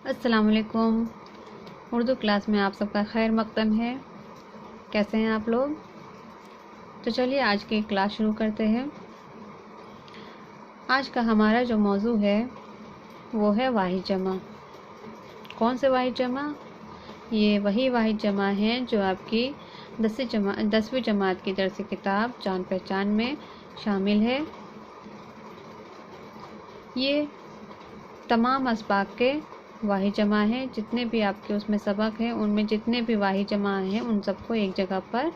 السلام علیکم۔ اردو کلاس میں آپ سب کا خیر مقدم ہے۔ کیسے ہیں آپ لوگ؟ تو چلیے آج کی کلاس شروع کرتے ہیں۔ آج کا ہمارا جو موضوع ہے وہ ہے واحد جمع۔ کون سے واحد جمع؟ یہ وہی واحد جمع ہیں جو آپ کی 10ویں جماعت کی درسی کتاب جان پہچان میں شامل ہے۔ یہ تمام اسباق کے واحد جمع ہیں، جتنے بھی آپ کے اس میں سبق ہیں ان میں جتنے بھی واحد جمع ہیں ان سب کو ایک جگہ پر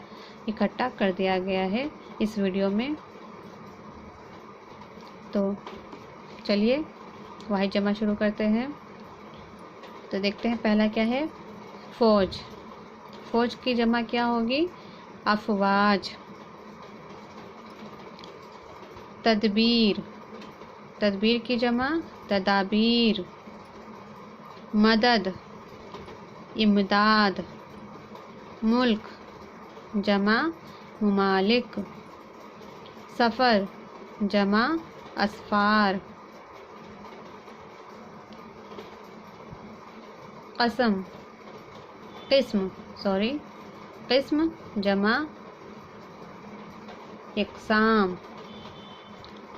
اکٹھا کر دیا گیا ہے اس ویڈیو میں۔ تو چلیے واحد جمع شروع کرتے ہیں۔ تو دیکھتے ہیں پہلا کیا ہے، فوج۔ فوج کی جمع کیا ہوگی؟ افواج۔ تدبیر، تدبیر کی جمع تدابیر۔ مدد، امداد۔ ملک، جمع ممالک۔ سفر، جمع اسفار۔ قسم، قسم جمع اقسام۔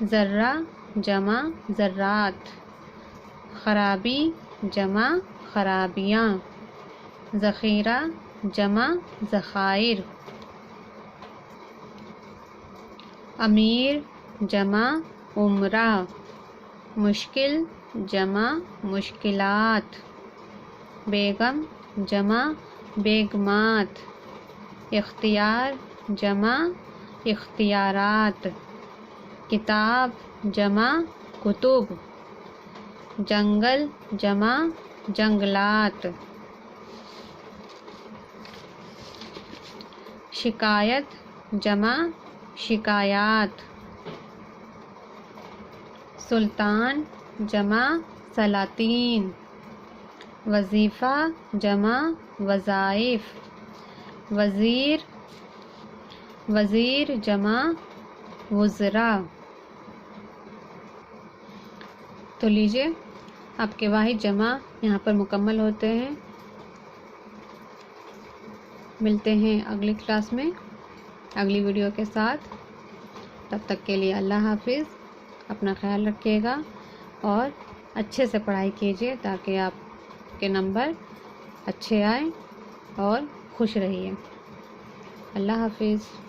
ذرہ، جمع ذرات۔ خرابی، جمع خرابیاں۔ ذخیرہ، جمع ذخائر۔ امیر، جمع امرا۔ مشکل، جمع مشکلات۔ بیگم، جمع بیگمات۔ اختیار، جمع اختیارات۔ کتاب، جمع کتب۔ جنگل، جمع جنگلات۔ شکایت، جمع شکایات۔ سلطان، جمع سلاطین۔ وظیفہ، جمع وظائف۔ وزیر، وزیر جمع وزراء۔ تو لیجئے آپ کے واحد جمع یہاں پر مکمل ہوتے ہیں۔ ملتے ہیں اگلی کلاس میں اگلی ویڈیو کے ساتھ۔ تب تک کے لیے اللہ حافظ۔ اپنا خیال رکھیے گا اور اچھے سے پڑھائی کیجیے تاکہ آپ کے نمبر اچھے آئیں اور خوش رہیے۔ اللہ حافظ۔